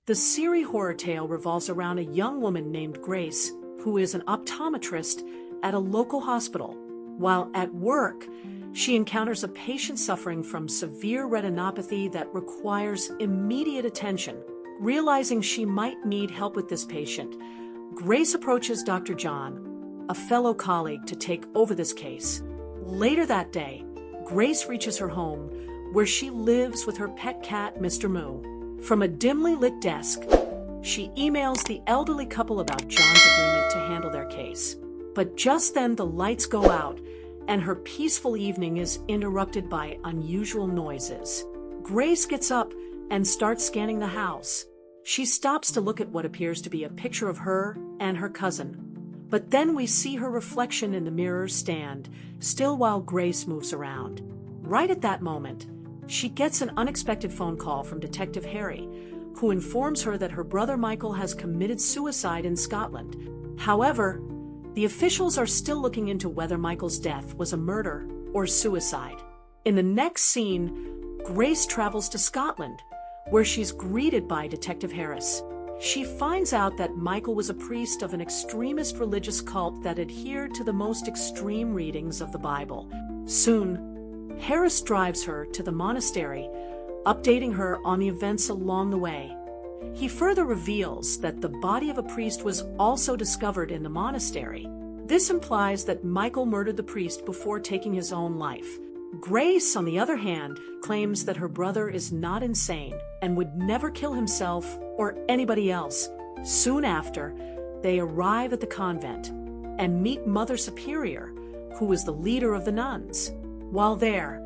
The series horror tale revolves around a young woman named Grace, who is an optometrist at a local hospital. While at work, she encounters a patient suffering from severe retinopathy that requires immediate attention. Realizing she might need help with this patient, Grace approaches Dr. John, a fellow colleague, to take over this case. Later that day, Grace reaches her home, where she lives with her pet cat, Mr. Moo. From a dimly lit desk, she emails the elderly couple about John's agreement to handle their case. But just then the lights go out, and her peaceful evening is interrupted by unusual noises. Grace gets up and starts scanning the house. She stops to look at what appears to be a picture of her and her cousin. But then we see her reflection in the mirror stand, still while Grace moves around. Right at that moment, she gets an unexpected phone call from Detective Harry, who informs her that her brother Michael has committed suicide in Scotland. However, the officials are still looking into whether Michael's death was a murder or suicide. In the next scene, Grace travels to Scotland, where she's greeted by Detective Harris. She finds out that Michael was a priest of an extremist religious cult that adhered to the most extreme readings of the Bible. Soon, Harris drives her to the monastery, updating her on the events along the way. He further reveals that the body of a priest was also discovered in the monastery. This implies that Michael murdered the priest before taking his own life. Grace, on the other hand, claims that her brother is not insane and would never kill himself or anybody else. Soon after, they arrive at the convent and meet Mother Superior, who is the leader of the nuns. While there,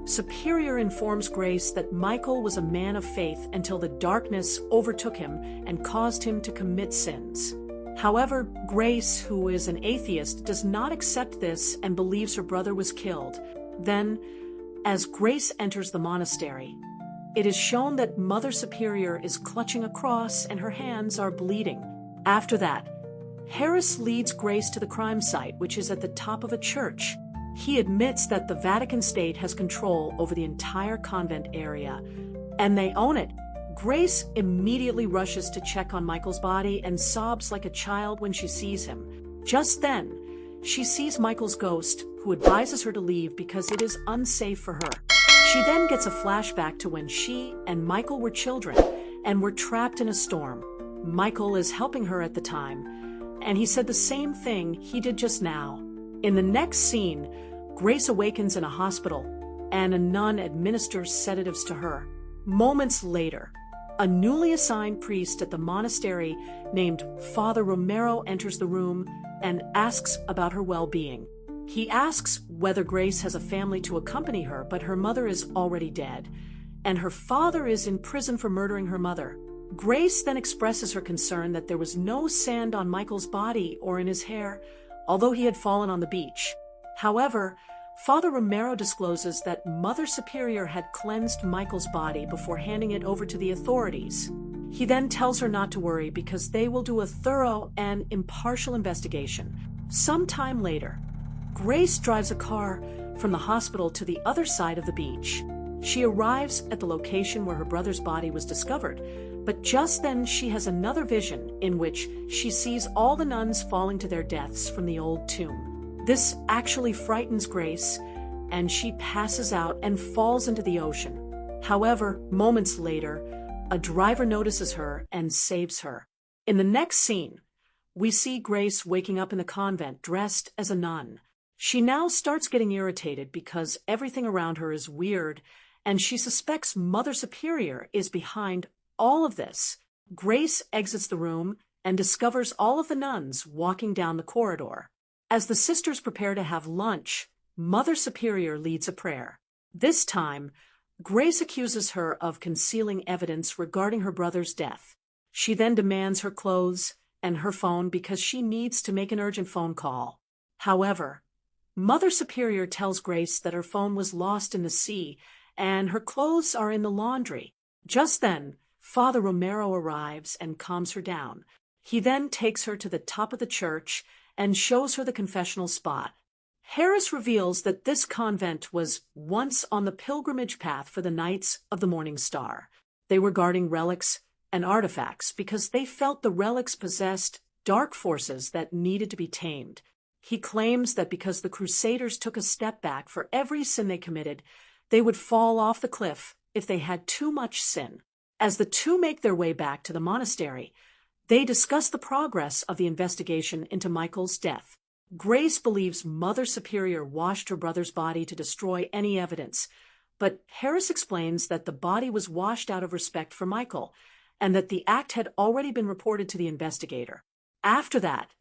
Superior informs Grace that Michael was a man of faith until the darkness overtook him and caused him to commit sins. However, Grace, who is an atheist, does not accept this and believes her brother was killed. Then, as Grace enters the monastery, it is shown that Mother Superior is clutching a cross and her hands are bleeding. After that, Harris leads Grace to the crime site, which is at the top of a church. He admits that the Vatican State has control over the entire convent area, and they own it. Grace immediately rushes to check on Michael's body and sobs like a child when she sees him. Just then, she sees Michael's ghost, who advises her to leave because it is unsafe for her. She then gets a flashback to when she and Michael were children and were trapped in a storm. Michael is helping her at the time, and he said the same thing he did just now. In the next scene, Grace awakens in a hospital, and a nun administers sedatives to her. Moments later, a newly assigned priest at the monastery named Father Romero enters the room and asks about her well-being. He asks whether Grace has a family to accompany her, but her mother is already dead, and her father is in prison for murdering her mother. Grace then expresses her concern that there was no sand on Michael's body or in his hair, although he had fallen on the beach. However, Father Romero discloses that Mother Superior had cleansed Michael's body before handing it over to the authorities. He then tells her not to worry because they will do a thorough and impartial investigation. Sometime later, Grace drives a car from the hospital to the other side of the beach. She arrives at the location where her brother's body was discovered, but just then she has another vision in which she sees all the nuns falling to their deaths from the old tomb. This actually frightens Grace, and she passes out and falls into the ocean. However, moments later, a driver notices her and saves her. In the next scene, we see Grace waking up in the convent dressed as a nun. She now starts getting irritated because everything around her is weird, and she suspects Mother Superior is behind all of this. Grace exits the room and discovers all of the nuns walking down the corridor. As the sisters prepare to have lunch, Mother Superior leads a prayer. This time, Grace accuses her of concealing evidence regarding her brother's death. She then demands her clothes and her phone because she needs to make an urgent phone call. However, Mother Superior tells Grace that her phone was lost in the sea and her clothes are in the laundry. Just then, Father Romero arrives and calms her down. He then takes her to the top of the church and shows her the confessional spot. Harris reveals that this convent was once on the pilgrimage path for the Knights of the Morning Star. They were guarding relics and artifacts because they felt the relics possessed dark forces that needed to be tamed. He claims that because the Crusaders took a step back for every sin they committed, they would fall off the cliff if they had too much sin. As the two make their way back to the monastery, they discuss the progress of the investigation into Michael's death. Grace believes Mother Superior washed her brother's body to destroy any evidence, but Harris explains that the body was washed out of respect for Michael, and that the act had already been reported to the investigator. After that,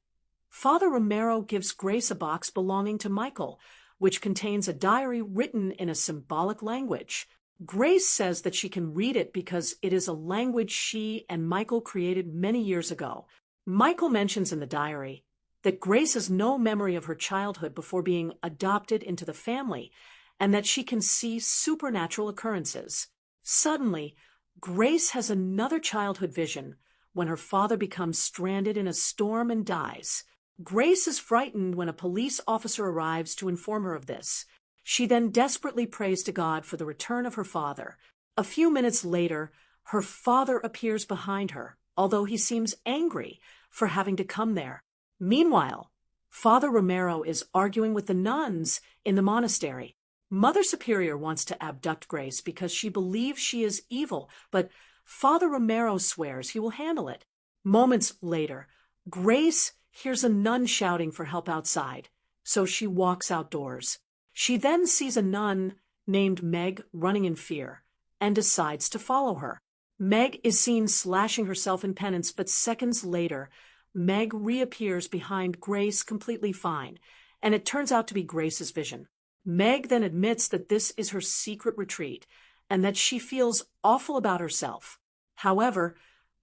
Father Romero gives Grace a box belonging to Michael, which contains a diary written in a symbolic language. Grace says that she can read it because it is a language she and Michael created many years ago. Michael mentions in the diary that Grace has no memory of her childhood before being adopted into the family, and that she can see supernatural occurrences. Suddenly, Grace has another childhood vision when her father becomes stranded in a storm and dies. Grace is frightened when a police officer arrives to inform her of this. She then desperately prays to God for the return of her father. A few minutes later, her father appears behind her, although he seems angry for having to come there. Meanwhile, Father Romero is arguing with the nuns in the monastery. Mother Superior wants to abduct Grace because she believes she is evil, but Father Romero swears he will handle it. Moments later, Grace hears a nun shouting for help outside, so she walks outdoors. She then sees a nun named Meg running in fear and decides to follow her. Meg is seen slashing herself in penance, but seconds later, Meg reappears behind Grace completely fine, and it turns out to be Grace's vision. Meg then admits that this is her secret retreat and that she feels awful about herself. However,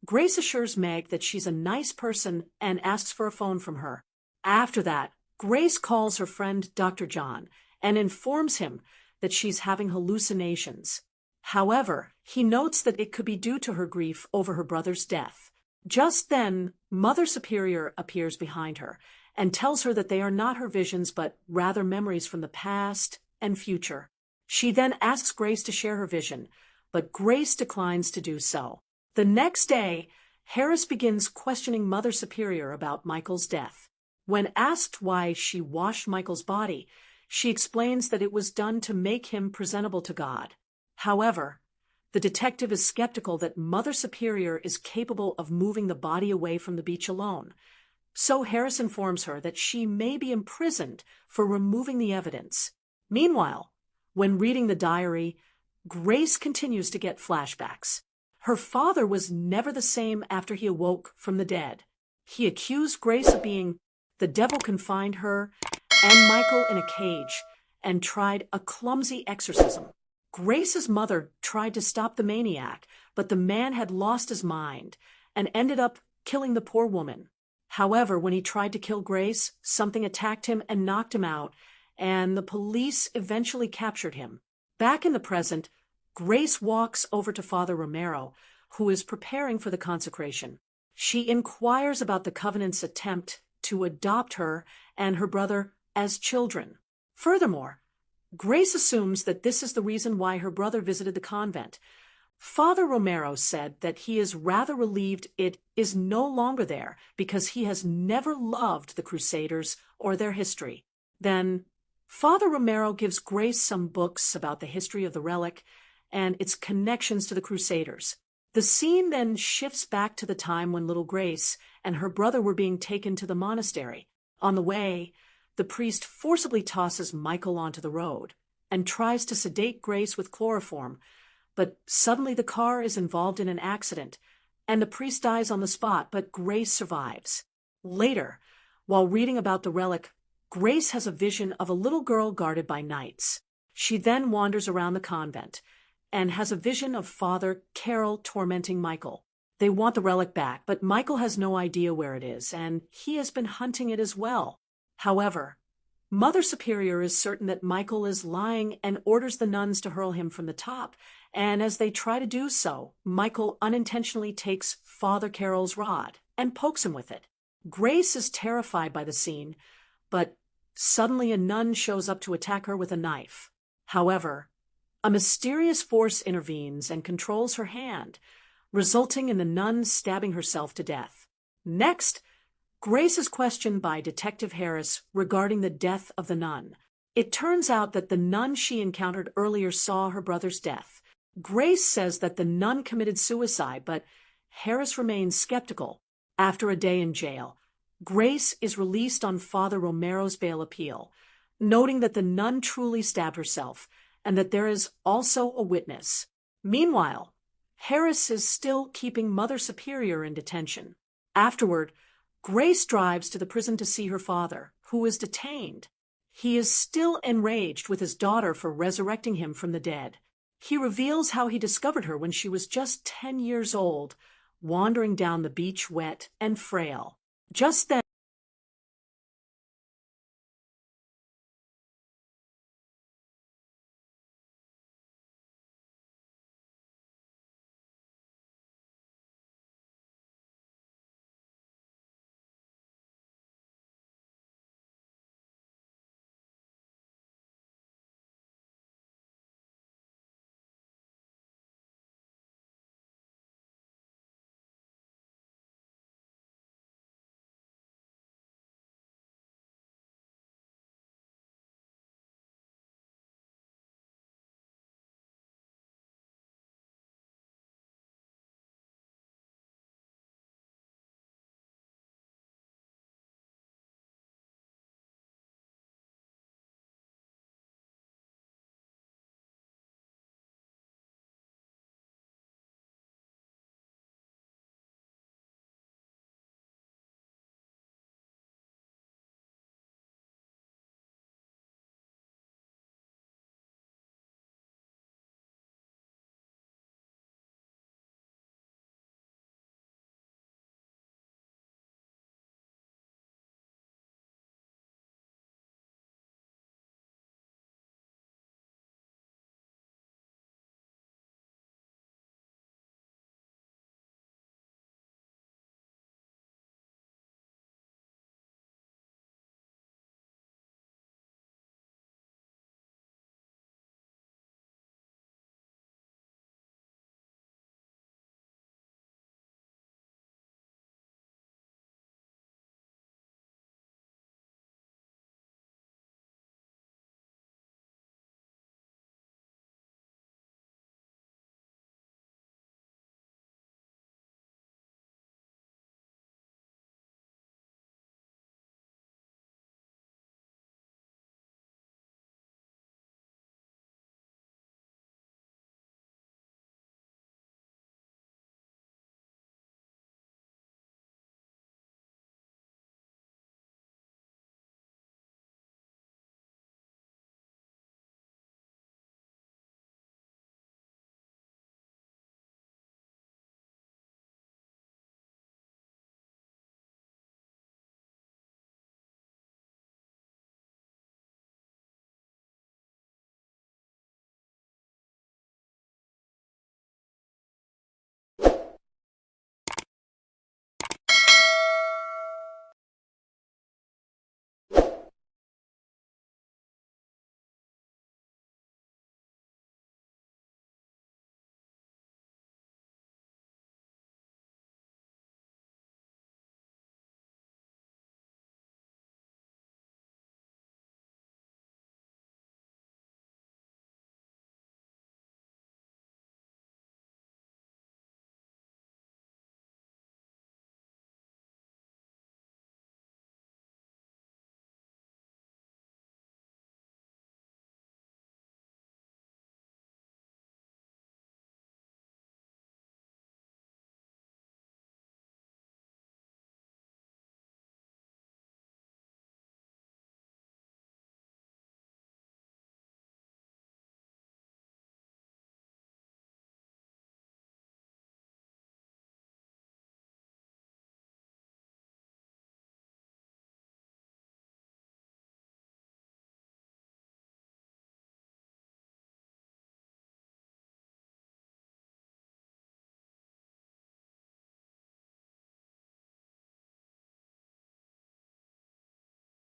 Grace assures Meg that she's a nice person and asks for a phone from her. After that, Grace calls her friend Dr. John and informs him that she's having hallucinations. However, he notes that it could be due to her grief over her brother's death. Just then, Mother Superior appears behind her and tells her that they are not her visions but rather memories from the past and future. She then asks Grace to share her vision, but Grace declines to do so. The next day, Harris begins questioning Mother Superior about Michael's death. When asked why she washed Michael's body, she explains that it was done to make him presentable to God. However, the detective is skeptical that Mother Superior is capable of moving the body away from the beach alone. So Harris informs her that she may be imprisoned for removing the evidence. Meanwhile, when reading the diary, Grace continues to get flashbacks. Her father was never the same after he awoke from the dead. He accused Grace of being the devil confined her and Michael in a cage and tried a clumsy exorcism. Grace's mother tried to stop the maniac, but the man had lost his mind and ended up killing the poor woman. However, when he tried to kill Grace, something attacked him and knocked him out, and the police eventually captured him. Back in the present, Grace walks over to Father Romero, who is preparing for the consecration. She inquires about the covenant's attempt to adopt her and her brother as children. Furthermore, Grace assumes that this is the reason why her brother visited the convent. Father Romero said that he is rather relieved it is no longer there because he has never loved the Crusaders or their history. Then, Father Romero gives Grace some books about the history of the relic and its connections to the Crusaders. The scene then shifts back to the time when little Grace and her brother were being taken to the monastery. On the way, the priest forcibly tosses Michael onto the road and tries to sedate Grace with chloroform, but suddenly the car is involved in an accident, and the priest dies on the spot, but Grace survives. Later, while reading about the relic, Grace has a vision of a little girl guarded by knights. She then wanders around the convent and has a vision of Father Carroll tormenting Michael. They want the relic back, but Michael has no idea where it is, and he has been hunting it as well. However, Mother Superior is certain that Michael is lying and orders the nuns to hurl him from the top, and as they try to do so, Michael unintentionally takes Father Carroll's rod and pokes him with it. Grace is terrified by the scene, but suddenly a nun shows up to attack her with a knife. However, a mysterious force intervenes and controls her hand, resulting in the nun stabbing herself to death. Next, Grace is questioned by Detective Harris regarding the death of the nun. It turns out that the nun she encountered earlier saw her brother's death. Grace says that the nun committed suicide, but Harris remains skeptical. After a day in jail, Grace is released on Father Romero's bail appeal, noting that the nun truly stabbed herself and that there is also a witness. Meanwhile, Harris is still keeping Mother Superior in detention. Afterward, Grace drives to the prison to see her father, who is detained. He is still enraged with his daughter for resurrecting him from the dead. He reveals how he discovered her when she was just 10 years old, wandering down the beach wet and frail. Just then,